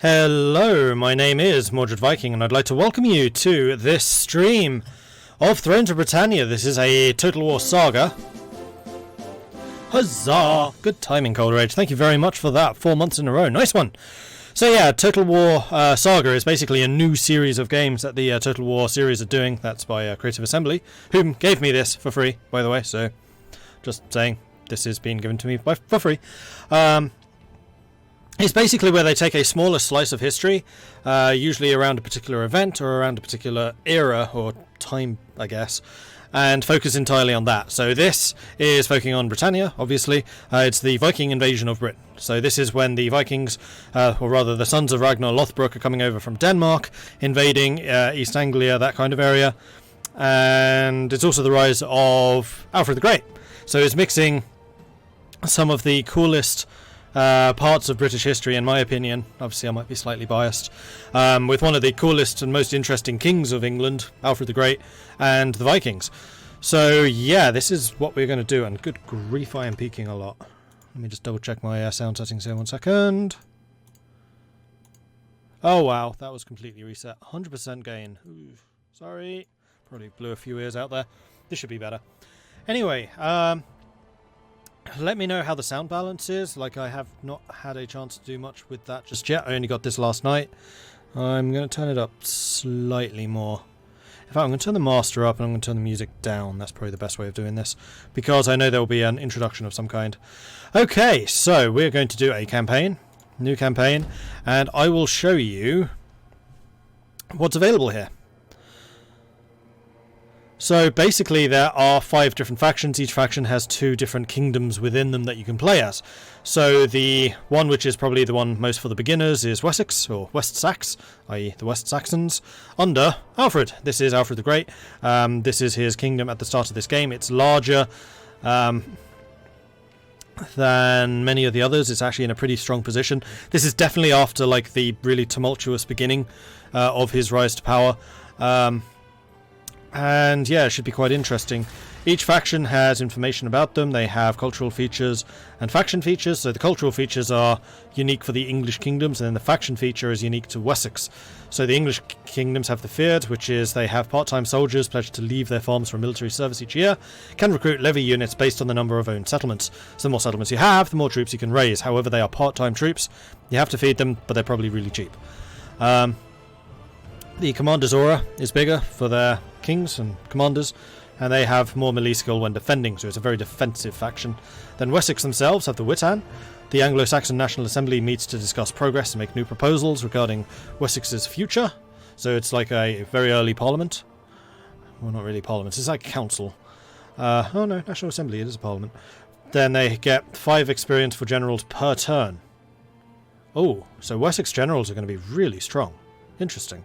Hello, my name is Mordred Viking, and I'd like to welcome you to this stream of Thrones of Britannia. This is a Total War Saga. Huzzah! Good timing, Cold Rage. Thank you very much for that. 4 months in a row. Nice one. So yeah, Total War Saga is basically a new series of games that the Total War series are doing. That's by Creative Assembly, whom gave me this for free, by the way. So just saying, this is being given to me for free. It's basically where they take a smaller slice of history, usually around a particular event or around a particular era or time, I guess, and focus entirely on that. So this is focusing on Britannia, obviously. It's the Viking invasion of Britain. So this is when the Vikings, or rather the sons of Ragnar Lothbrok, are coming over from Denmark, invading East Anglia, that kind of area. And it's also the rise of Alfred the Great. So it's mixing some of the coolest parts of British history, in my opinion. Obviously I might be slightly biased, with one of the coolest and most interesting kings of England, Alfred the Great, and the Vikings. So yeah, this is what we're going to do, and good grief, I am peaking a lot. Let me just double check my sound settings here 1 second. Oh wow, that was completely reset. 100% gain. Ooh, sorry, probably blew a few ears out there. This should be better. Anyway, let me know how the sound balance is. Like, I have not had a chance to do much with that just yet. I only got this last night. I'm going to turn it up slightly more. In fact, I'm going to turn the master up and I'm going to turn the music down. That's probably the best way of doing this, because I know there will be an introduction of some kind. Okay, so we're going to do a campaign, new campaign, and I will show you what's available here. So basically there are 5 different factions. Each faction has 2 different kingdoms within them that you can play as. So the one which is probably the one most for the beginners is Wessex, or West Sax, i.e. the West Saxons, under Alfred. This is Alfred the Great. This is his kingdom at the start of this game. It's larger than many of the others. It's actually in a pretty strong position. This is definitely after like the really tumultuous beginning of his rise to power. And yeah, it should be quite interesting. Each faction has information about them. They have cultural features and faction features. So the cultural features are unique for the English kingdoms, and then the faction feature is unique to Wessex. So the English kingdoms have the Feared, which is they have part-time soldiers pledged to leave their farms for military service each year, can recruit levy units based on the number of owned settlements. So the more settlements you have, the more troops you can raise. However, they are part-time troops. You have to feed them, but they're probably really cheap. The Commander's Aura is bigger for their kings and commanders, and they have more melee skill when defending, so it's a very defensive faction. Then Wessex themselves have the Witan. The Anglo Saxon National Assembly meets to discuss progress and make new proposals regarding Wessex's future. So it's like a very early parliament. Well, not really parliament, it's like a council. Oh no, National Assembly, it is a parliament. Then they get 5 experience for generals per turn. Oh, so Wessex generals are going to be really strong. Interesting.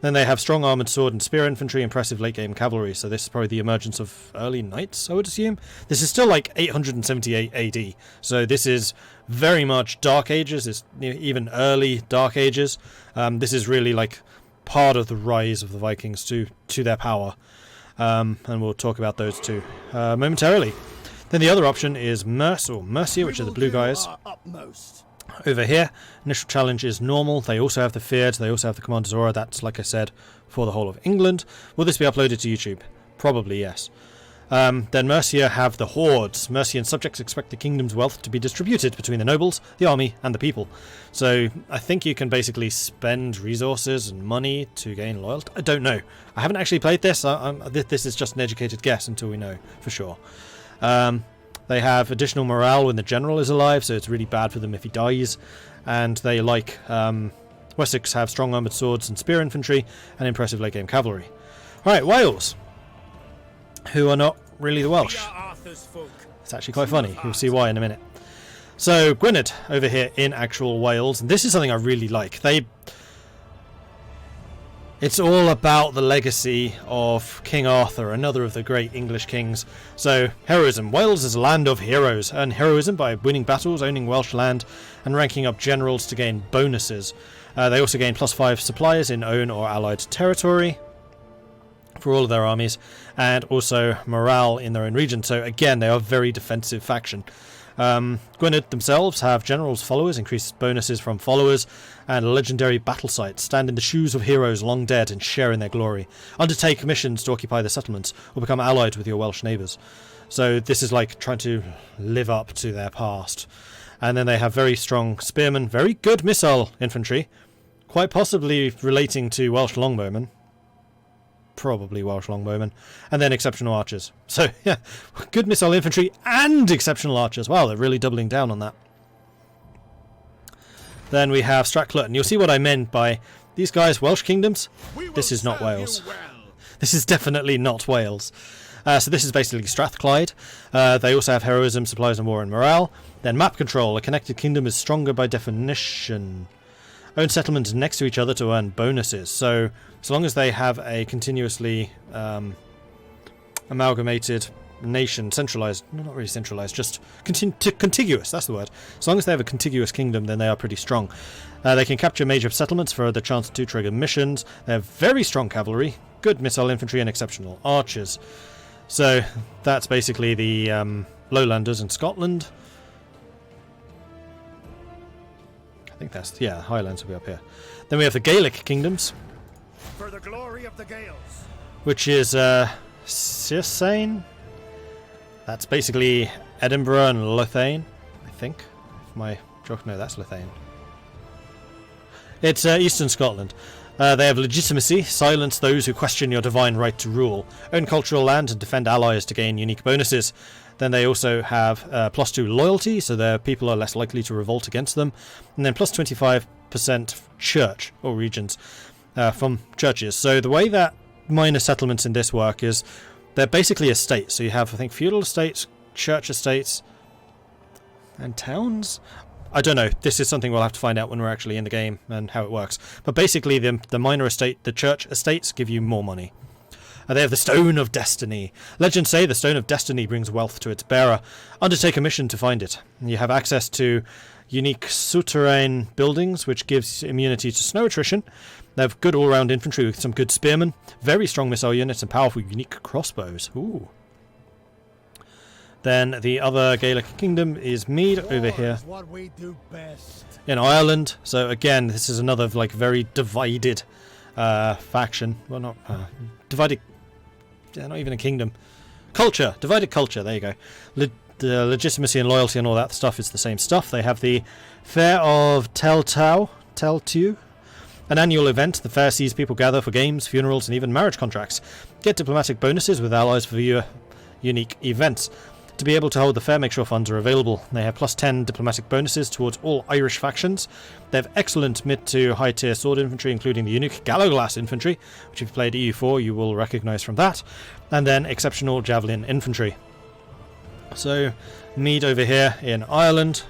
Then they have strong armoured sword and spear infantry, impressive late-game cavalry, so this is probably the emergence of early knights, I would assume. This is still like 878 AD, so this is very much Dark Ages, it's even early Dark Ages. This is really like part of the rise of the Vikings to their power, and we'll talk about those two momentarily. Then the other option is Mercia, which are the blue guys. Over here, initial challenge is normal. They also have the Feared, they also have the Commander's Aura. That's, like I said, for the whole of England. Will this be uploaded to YouTube? Probably yes. Then Mercia have the Hordes. Mercian subjects expect the kingdom's wealth to be distributed between the nobles, the army, and the people. So I think you can basically spend resources and money to gain loyalty. I don't know. I haven't actually played this. This is just an educated guess until we know for sure. They have additional morale when the general is alive, so it's really bad for them if he dies. And they, like Wessex, have strong armoured swords and spear infantry and impressive late-game cavalry. Alright, Wales, who are not really the Welsh. It's actually quite funny. You'll see why in a minute. So, Gwynedd over here in actual Wales, and this is something I really like. It's all about the legacy of King Arthur, another of the great English kings. So, heroism. Wales is a land of heroes. Earn heroism by winning battles, owning Welsh land, and ranking up generals to gain bonuses. They also gain +5 supplies in own or allied territory. for all of their armies, and also morale in their own region. So again, they are a very defensive faction. Gwynedd themselves have generals, followers, increased bonuses from followers, and legendary battle sites. Stand in the shoes of heroes long dead and share in their glory. Undertake missions to occupy the settlements or become allied with your Welsh neighbours. So this is like trying to live up to their past. And then they have very strong spearmen, very good missile infantry, quite possibly relating to Welsh longbowmen. Probably Welsh longbowmen, and then exceptional archers. So yeah, good missile infantry and exceptional archers. Wow, they're really doubling down on that. Then we have Strathclyde, and you'll see what I meant by these guys, Welsh kingdoms. This is not Wales. Well. This is definitely not Wales. So this is basically Strathclyde. They also have heroism, supplies and war and morale. Then map control. A connected kingdom is stronger by definition. Own settlements next to each other to earn bonuses. So as long as they have a continuously amalgamated nation, centralized, no, not really centralized, just contiguous, that's the word. As long as they have a contiguous kingdom, then they are pretty strong. They can capture major settlements for the chance to trigger missions. They have very strong cavalry, good missile infantry and exceptional archers. So that's basically the lowlanders in Scotland. I think that's, yeah, Highlands will be up here. Then we have the Gaelic kingdoms, for the glory of the Gaels, which is Cirsain. That's basically Edinburgh and Lothian, I think. If my joke, no, that's Lothian. It's eastern Scotland. They have legitimacy, silence those who question your divine right to rule, own cultural land and defend allies to gain unique bonuses. Then they also have +2 loyalty, so their people are less likely to revolt against them. And then plus 25% church, or regions, from churches. So the way that minor settlements in this work is they're basically estates. So you have, I think, feudal estates, church estates, and towns? I don't know. This is something we'll have to find out when we're actually in the game and how it works. But basically the minor estate, the church estates give you more money. They have the Stone of Destiny. Legends say the Stone of Destiny brings wealth to its bearer. Undertake a mission to find it. You have access to unique souterrain buildings, which gives immunity to snow attrition. They have good all-round infantry with some good spearmen, very strong missile units, and powerful unique crossbows. Ooh. Then the other Gaelic kingdom is Mead over here what we do best. in Ireland. So again, this is another like very divided faction. Well, not divided. Yeah, not even a kingdom. Culture, divided culture. There you go. The legitimacy and loyalty and all that stuff is the same stuff. They have the Fair of Teltew, an annual event. The fair sees people gather for games, funerals, and even marriage contracts. Get diplomatic bonuses with allies for your unique events. To be able to hold the fair, make sure funds are available. They have +10 diplomatic bonuses towards all Irish factions. They have excellent mid to high tier sword infantry, including the unique Gallowglass infantry, which if you played EU4 you will recognise from that. And then exceptional javelin infantry. So, Mead over here in Ireland.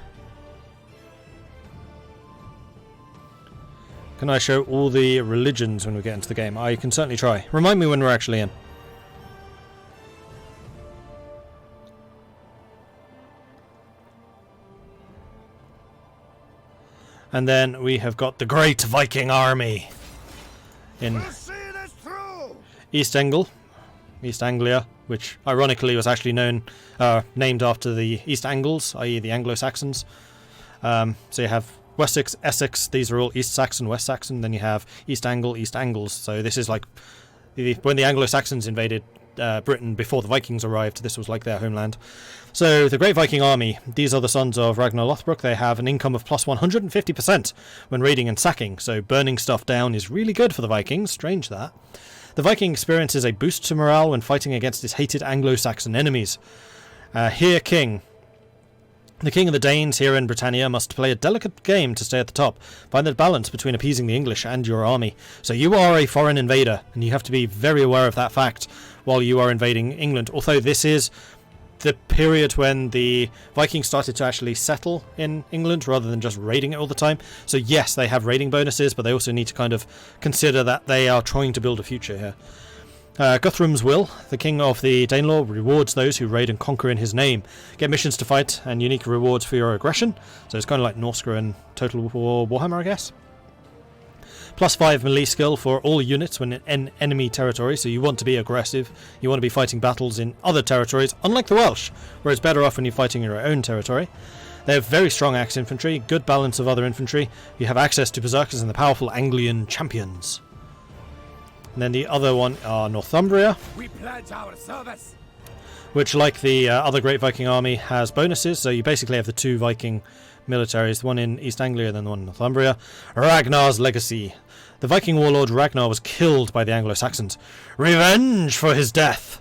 Can I show all the religions when we get into the game? I can certainly try. Remind me when we're actually in. And then we have got the Great Viking Army in East Engle, East Anglia, which ironically was actually named after the East Angles, i.e. the Anglo Saxons. So you have Wessex, Essex, these are all East Saxon, West Saxon, then you have East Angle, East Angles. So this is like when the Anglo Saxons invaded Britain before the Vikings arrived, this was like their homeland. So the Great Viking Army, these are the sons of Ragnar Lothbrok. They have an income of plus 150% when raiding and sacking, so burning stuff down is really good for the Vikings. Strange that. The Viking experiences a boost to morale when fighting against his hated Anglo-Saxon enemies. Here King. The King of the Danes here in Britannia must play a delicate game to stay at the top. Find the balance between appeasing the English and your army. So you are a foreign invader, and you have to be very aware of that fact while you are invading England. Although this is the period when the Vikings started to actually settle in England rather than just raiding it all the time. So yes, they have raiding bonuses, but they also need to kind of consider that they are trying to build a future here. Guthrum's will. The king of the Danelaw rewards those who raid and conquer in his name. Get missions to fight and unique rewards for your aggression. So it's kind of like Norse and Total War Warhammer, I guess. +5 melee skill for all units when in enemy territory, so you want to be aggressive, you want to be fighting battles in other territories, unlike the Welsh, where it's better off when you're fighting in your own territory. They have very strong axe infantry, good balance of other infantry, you have access to berserkers and the powerful Anglian champions. And then the other one are Northumbria. We pledge our service. Which, like the other Great Viking Army, has bonuses, so you basically have the 2 Viking militaries, the one in East Anglia and then the one in Northumbria. Ragnar's legacy. The Viking warlord Ragnar was killed by the Anglo Saxons. Revenge for his death!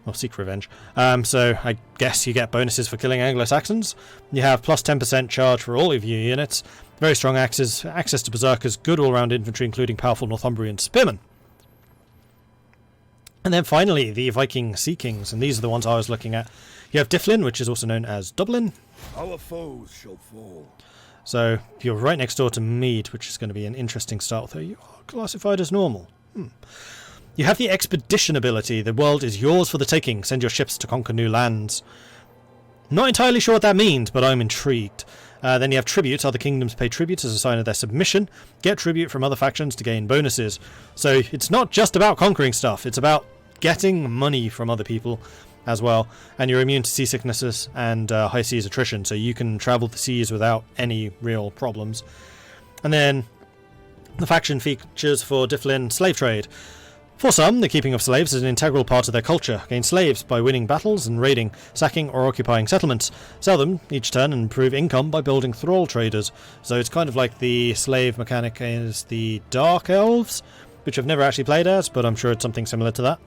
Or seek revenge. So I guess you get bonuses for killing Anglo Saxons. You have plus 10% charge for all of your units. Very strong axes, access to berserkers, good all-round infantry, including powerful Northumbrian spearmen. And then finally, the Viking Sea Kings, and these are the ones I was looking at. You have Dyflin, which is also known as Dublin. Our foes shall fall. So you're right next door to Mead, which is going to be an interesting start, although you are classified as normal. You have the Expedition ability. The world is yours for the taking. Send your ships to conquer new lands. Not entirely sure what that means, but I'm intrigued. Then you have tribute. Other kingdoms pay tribute as a sign of their submission. Get tribute from other factions to gain bonuses. So it's not just about conquering stuff. It's about getting money from other people as well, and you're immune to seasicknesses and high seas attrition, so you can travel the seas without any real problems. And then the faction features for Dyflin: slave trade. For some, the keeping of slaves is an integral part of their culture. Gain slaves by winning battles and raiding, sacking or occupying settlements. Sell them each turn and improve income by building thrall traders. So it's kind of like the slave mechanic is the Dark Elves, which I've never actually played as, but I'm sure it's something similar to that.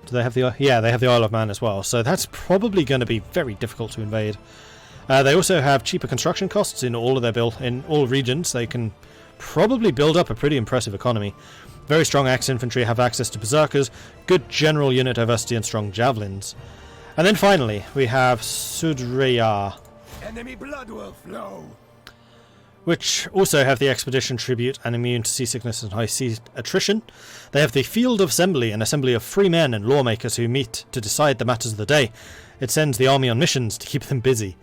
Do they have the... Yeah, they have the Isle of Man as well, so that's probably going to be very difficult to invade. They also have cheaper construction costs in all of their in all regions. They can probably build up a pretty impressive economy. Very strong axe infantry, have access to berserkers, good general unit diversity and strong javelins. And then finally, we have Sudreyar. Enemy blood will flow. Which also have the expedition tribute and immune to seasickness and high sea attrition. They have the Field of Assembly, an assembly of free men and lawmakers who meet to decide the matters of the day. It sends the army on missions to keep them busy.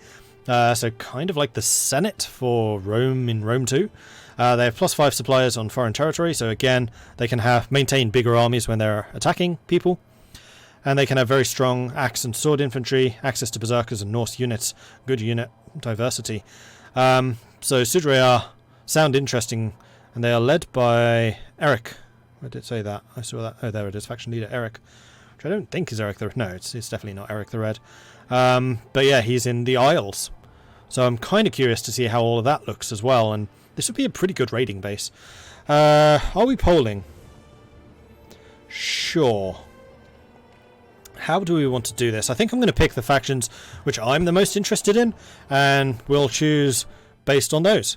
So kind of like the Senate for Rome in Rome 2. They have plus 5 suppliers on foreign territory, so again, they can maintain bigger armies when they're attacking people. And they can have very strong axe and sword infantry, access to berserkers and Norse units, good unit diversity. So Sudreyar sound interesting, and they are led by Eric. I did say that. I saw that. Oh, there it is. Faction leader Eric, which I don't think is Eric the... No, it's definitely not Eric the Red. But yeah, he's in the Isles. So I'm kind of curious to see how all of that looks as well, and this would be a pretty good raiding base. Are we polling? Sure. How do we want to do this? I think I'm going to pick the factions which I'm the most interested in, and we'll choose based on those.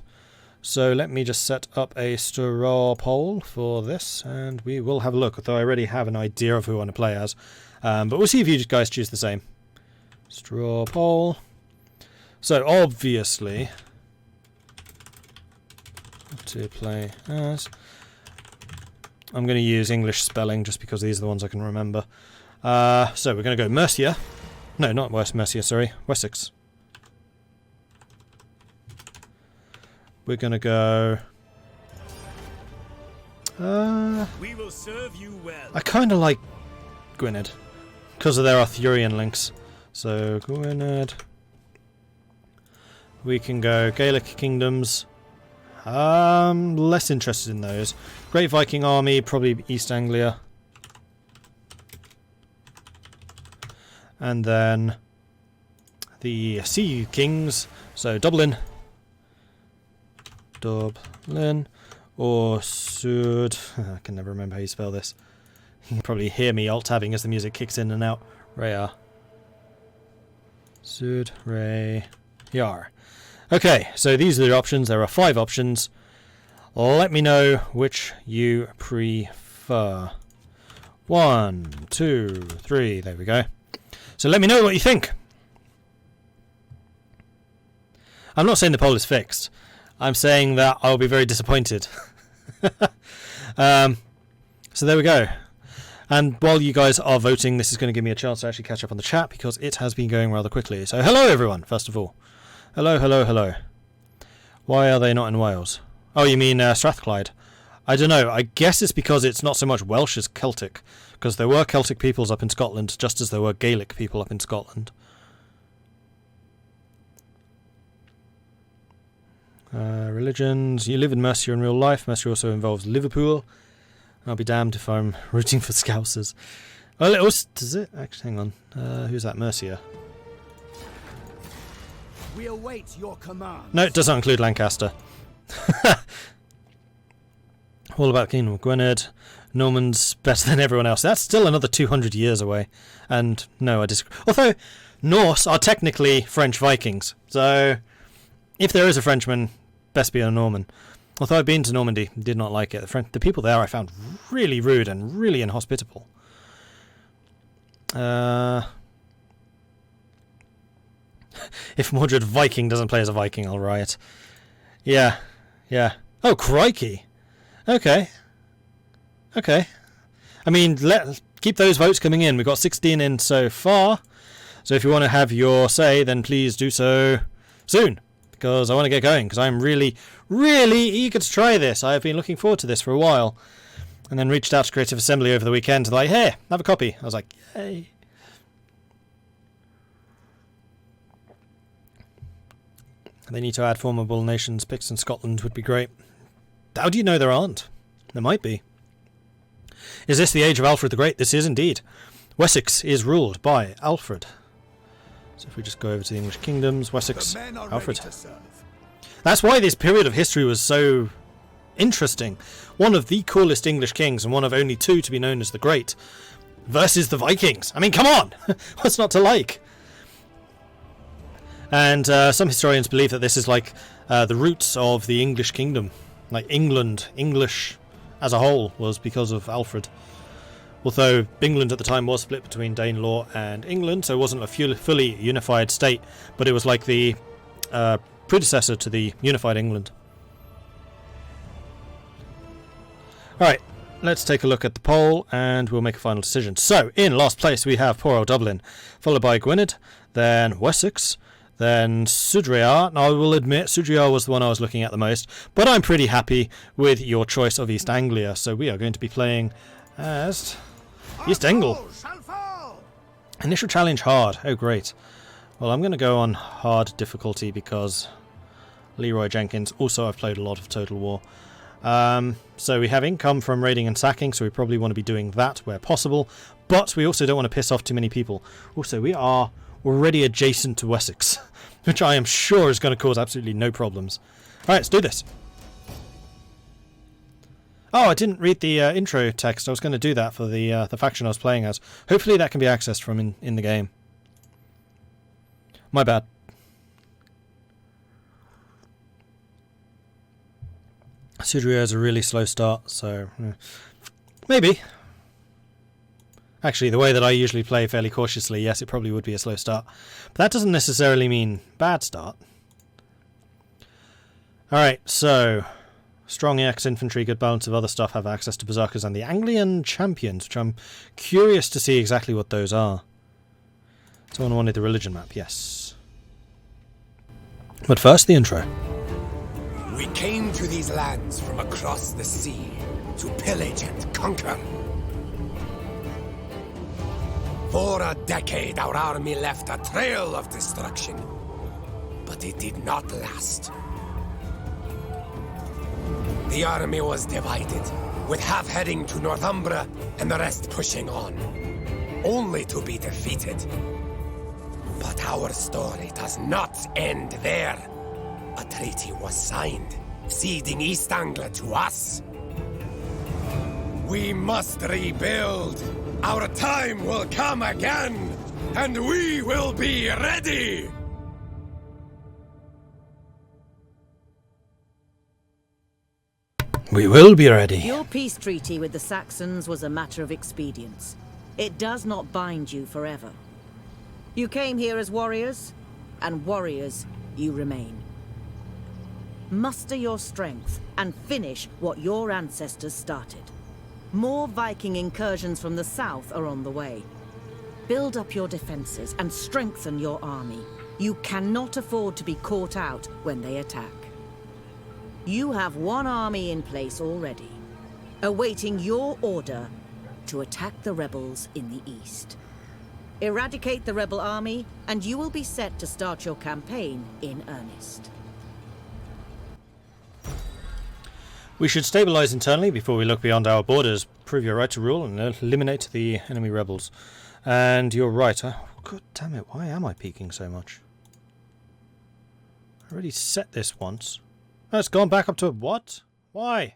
So let me just set up a straw poll for this, and we will have a look, although I already have an idea of who I want to play as. But we'll see if you guys choose the same. Straw poll. So obviously, to play as, I'm going to use English spelling just because these are the ones I can remember. So we're going to go Mercia. No, not Mercia, sorry. Wessex. We're going to go... we will serve you well. I kind of like Gwynedd because of their Arthurian links. So Gwynedd. We can go Gaelic Kingdoms. Less interested in those. Great Viking Army, probably East Anglia. And then the Sea Kings, so Dublin, or Sud... I can never remember how you spell this. You can probably hear me alt-tabbing as the music kicks in and out. Rayar. Sud-Ray-Yar. Okay, so these are the options. There are 5 options. Let me know which you prefer. 1, 2, 3. There we go. So let me know what you think. I'm not saying the poll is fixed. I'm saying that I'll be very disappointed. So there we go. And while you guys are voting, this is going to give me a chance to actually catch up on the chat because it has been going rather quickly. So hello everyone, first of all. Hello, hello, hello. Why are they not in Wales? Oh, you mean Strathclyde? I don't know. I guess it's because it's not so much Welsh as Celtic. Because there were Celtic peoples up in Scotland, just as there were Gaelic people up in Scotland. Religions. You live in Mercia in real life. Mercia also involves Liverpool. I'll be damned if I'm rooting for Scousers. Well, it also, does it? Actually, hang on. Who's that? Mercia. We await your command. No, it doesn't include Lancaster. All about Kingdom of Gwynedd. Normans better than everyone else. That's still another 200 years away. And no, I disagree. Although, Norse are technically French Vikings. So, if there is a Frenchman, best be a Norman. Although I've been to Normandy, did not like it. The people there I found really rude and really inhospitable. If Mordred Viking doesn't play as a Viking, I'll riot. Yeah. Oh, crikey. Okay. I mean, keep those votes coming in. We've got 16 in so far. So if you want to have your say, then please do so soon. Because I want to get going. Because I'm really, really eager to try this. I have been looking forward to this for a while. And then reached out to Creative Assembly over the weekend. Like, hey, have a copy. I was like, yay. They need to add formidable nations. Picts in Scotland would be great. How do you know there aren't? There might be. Is this the age of Alfred the Great? This is indeed. Wessex is ruled by Alfred. So if we just go over to the English kingdoms, Wessex, Alfred. That's why this period of history was so interesting. One of the coolest English kings and one of only two to be known as the Great versus the Vikings. I mean, come on! What's not to like? And some historians believe that this is like the roots of the English kingdom. Like England, English as a whole, was because of Alfred. Although England at the time was split between Danelaw and England, so it wasn't a fully unified state, but it was like the predecessor to the unified England. Alright, let's take a look at the poll and we'll make a final decision. So, in last place we have poor old Dublin, followed by Gwynedd, then Wessex, then Sudriar. Now I will admit Sudriar was the one I was looking at the most, but I'm pretty happy with your choice of East Anglia, so we are going to be playing as East Engle. Initial challenge hard. Oh great. Well, I'm going to go on hard difficulty because Leroy Jenkins. Also, I've played a lot of Total War. So we have income from raiding and sacking, so we probably want to be doing that where possible, but we also don't want to piss off too many people. Also, we are already adjacent to Wessex, which I am sure is going to cause absolutely no problems. Alright, let's do this. Oh, I didn't read the intro text. I was going to do that for the faction I was playing as. Hopefully that can be accessed from in the game. My bad. Sudriar is a really slow start, so maybe. Actually, the way that I usually play fairly cautiously, yes, it probably would be a slow start. But that doesn't necessarily mean bad start. Alright, so strong EX infantry, good balance of other stuff, have access to berserkers and the Anglian champions, which I'm curious to see exactly what those are. Someone wanted the religion map, yes. But first, the intro. We came to these lands from across the sea to pillage and conquer. For a decade, our army left a trail of destruction, but it did not last. The army was divided, with half heading to Northumbria and the rest pushing on, only to be defeated. But our story does not end there. A treaty was signed, ceding East Anglia to us. We must rebuild. Our time will come again, and we will be ready! We will be ready. Your peace treaty with the Saxons was a matter of expedience. It does not bind you forever. You came here as warriors, and warriors you remain. Muster your strength and finish what your ancestors started. More Viking incursions from the south are on the way. Build up your defenses and strengthen your army. You cannot afford to be caught out when they attack. You have one army in place already, awaiting your order to attack the rebels in the east. Eradicate the rebel army, and you will be set to start your campaign in earnest. We should stabilise internally before we look beyond our borders. Prove your right to rule and eliminate the enemy rebels. And you're right. God damn it, why am I peaking so much? I already set this once. Oh, it's gone back up to what? Why?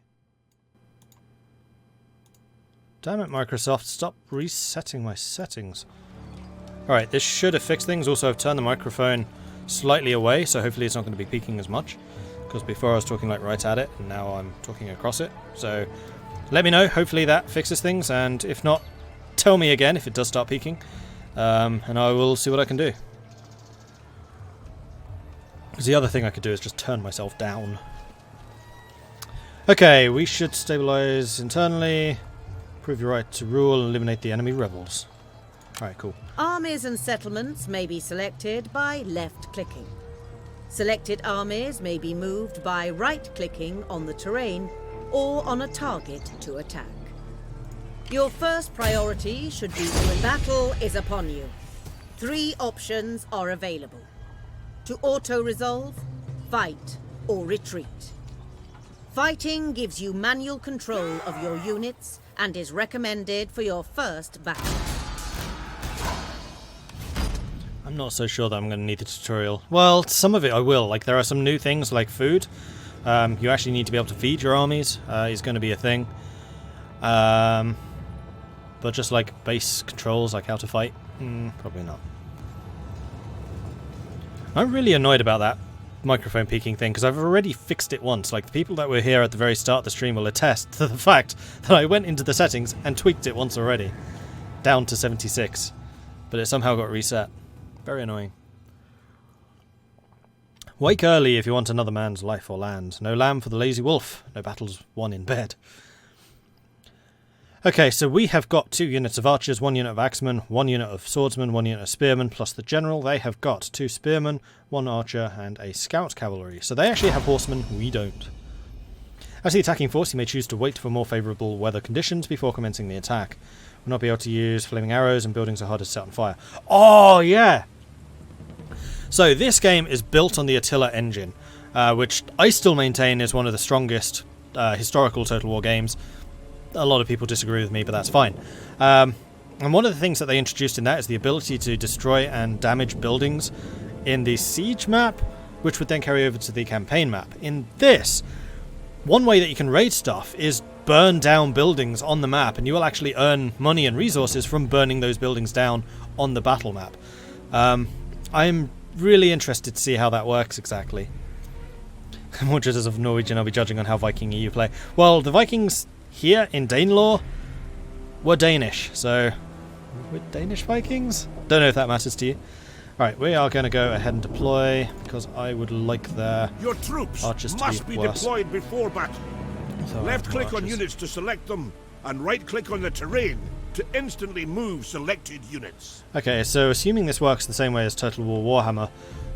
Damn it, Microsoft, stop resetting my settings. Alright, this should have fixed things. Also, I've turned the microphone slightly away, so hopefully it's not going to be peaking as much. Because before I was talking like right at it, and now I'm talking across it. So, let me know. Hopefully that fixes things, and if not, tell me again if it does start peaking. And I will see what I can do. Because the other thing I could do is just turn myself down. Okay, we should stabilise internally. Prove your right to rule and eliminate the enemy rebels. Alright, cool. Armies and settlements may be selected by left-clicking. Selected armies may be moved by right-clicking on the terrain or on a target to attack. Your first priority should be when battle is upon you. 3 options are available. To auto-resolve, fight, or retreat. Fighting gives you manual control of your units and is recommended for your first battle. I'm not so sure that I'm going to need the tutorial. Well, some of it I will. Like, there are some new things like food. You actually need to be able to feed your armies. Is going to be a thing. But just like base controls, like how to fight, probably not. I'm really annoyed about that microphone peaking thing because I've already fixed it once. Like, the people that were here at the very start of the stream will attest to the fact that I went into the settings and tweaked it once already, down to 76, but it somehow got reset. Very annoying. Wake early if you want another man's life or land. No lamb for the lazy wolf. No battles won in bed. Okay, so we have got 2 units of archers, 1 unit of axemen, 1 unit of swordsmen, 1 unit of spearmen, plus the general. They have got 2 spearmen, 1 archer, and a scout cavalry. So they actually have horsemen, we don't. As the attacking force, you may choose to wait for more favourable weather conditions before commencing the attack. Will not be able to use flaming arrows, and buildings are hard to set on fire. Oh, yeah! So this game is built on the Attila engine, which I still maintain is one of the strongest historical Total War games. A lot of people disagree with me, but that's fine. And one of the things that they introduced in that is the ability to destroy and damage buildings in the siege map, which would then carry over to the campaign map. In this, one way that you can raid stuff is burn down buildings on the map, and you will actually earn money and resources from burning those buildings down on the battle map. I'm really interested to see how that works exactly. Mordred as of Norwegian, I'll be judging on how Viking you play. Well, the Vikings here in Danelaw were Danish, so we're Danish Vikings? Don't know if that matters to you. Alright, we are going to go ahead and deploy, because I would like their Your troops archers to must be worse. deployed before battle. So Left-click on archers. units to select them, and right-click on the terrain to instantly move selected units. Okay, so assuming this works the same way as Total War Warhammer,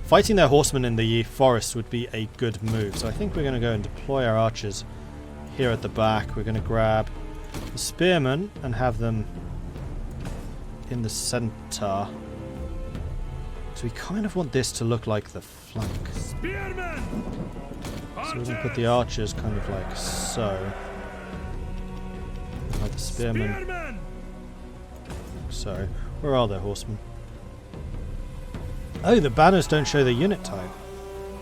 fighting their horsemen in the forest would be a good move. So I think we're going to go and deploy our archers here at the back. We're going to grab the spearmen and have them in the centre. So we kind of want this to look like the flank. Spearmen! So we're going to put the archers kind of like so. Like the spearmen. So, where are their horsemen? Oh, the banners don't show the unit type.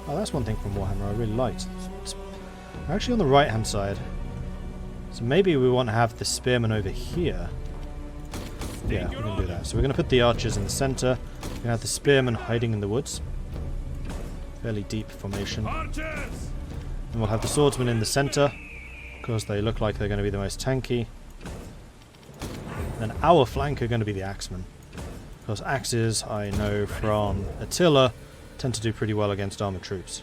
Oh, that's one thing from Warhammer I really liked. They're actually on the right hand side. So maybe we want to have the spearmen over here. Yeah, we're going to do that. So we're going to put the archers in the centre. We're going to have the spearmen hiding in the woods. Fairly deep formation. And we'll have the swordsmen in the centre, because they look like they're going to be the most tanky. Then our flank are going to be the axemen, because axes, I know from Attila, tend to do pretty well against armoured troops.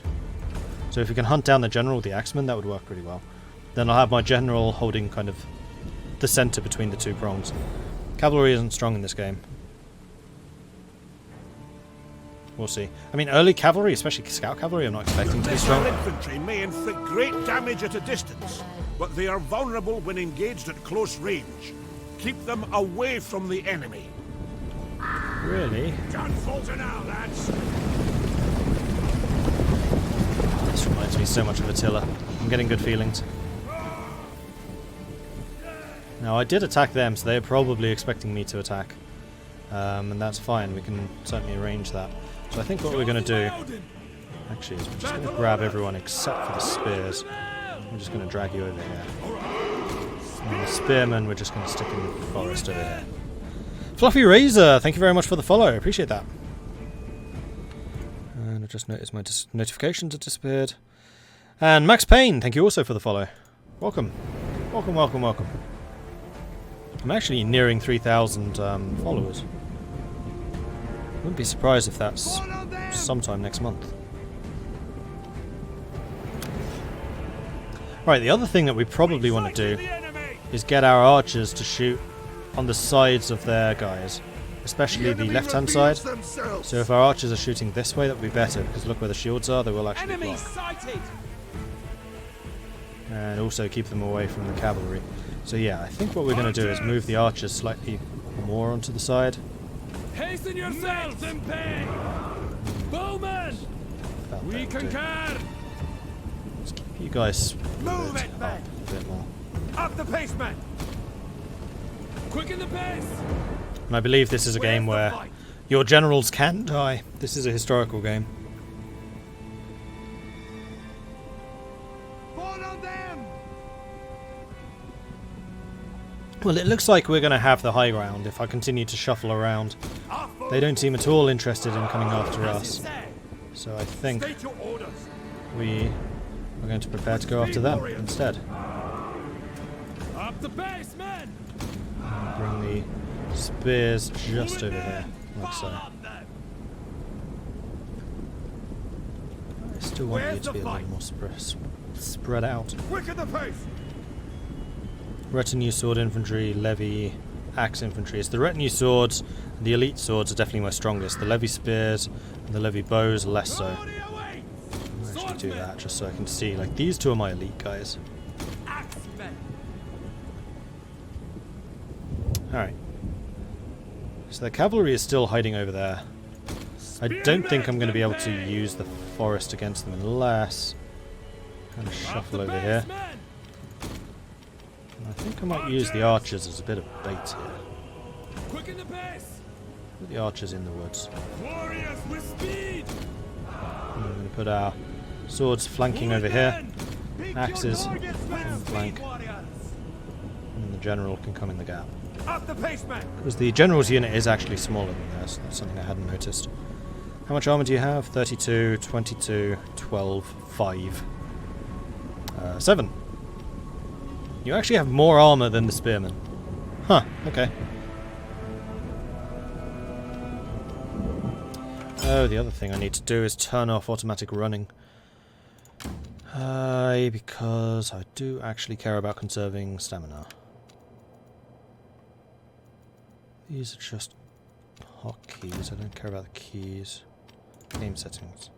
So if we can hunt down the general with the axemen, that would work pretty well. Then I'll have my general holding kind of the centre between the 2 prongs. Cavalry isn't strong in this game. We'll see. I mean, early cavalry, especially scout cavalry, I'm not expecting to be strong. Infantry may inflict great damage at a distance, but they are vulnerable when engaged at close range. Keep them away from the enemy. Really? Gun falter now, lads. This reminds me so much of Attila. I'm getting good feelings. Now, I did attack them, so they're probably expecting me to attack. And that's fine, we can certainly arrange that. So I think what we're going to do, actually, is we're just going to grab everyone except for the spears. I'm just going to drag you over here. And the spearmen, we're just going to stick in the forest over here. Fluffy Razor, thank you very much for the follow, appreciate that. And I just noticed my notifications had disappeared. And Max Payne, thank you also for the follow. Welcome. Welcome, welcome, welcome. I'm actually nearing 3,000 followers. Wouldn't be surprised if that's sometime next month. Right, the other thing that we probably want to do is get our archers to shoot on the sides of their guys, especially the left-hand side. So if our archers are shooting this way, that would be better, because look where the shields are, they will actually block. And also keep them away from the cavalry. So yeah, I think what we're going to do is move the archers slightly more onto the side. Hasten yourselves in pay! Bowman! We concur! Let's keep you guys Move it, up man! a bit more. Up the pace, man! Quicken the pace! And I believe this is a game where your generals can die. This is a historical game. Well, it looks like we're going to have the high ground if I continue to shuffle around. They don't seem at all interested in coming after us. So I think we are going to prepare to go after them instead. Up the pace, men! And bring the spears just over here, like so. I still want you to be a little more spread out. Quicken the pace. Retinue sword infantry, levy, axe infantry. It's the retinue swords and the elite swords are definitely my strongest. The levy spears and the levy bows less so. I'll actually do that just so I can see. Like, these two are my elite guys. Alright. So the cavalry is still hiding over there. I don't think I'm going to be able to use the forest against them unless I kind of shuffle over here. I think I might use the archers as a bit of bait here. Quicken the pace! Put the archers in the woods. Warriors with speed! And I'm going to put our swords flanking over here. Axes on the flank. And then the general can come in the gap. Up the pace, man! Because the general's unit is actually smaller than theirs. That's something I hadn't noticed. How much armor do you have? 32, 22, 12, 5. 7. You actually have more armor than the spearmen. Huh, okay. Oh, the other thing I need to do is turn off automatic running. Because I do actually care about conserving stamina. These are just hotkeys, I don't care about the keys. Game settings.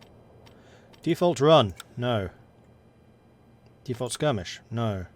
Default run, no. Default skirmish, no.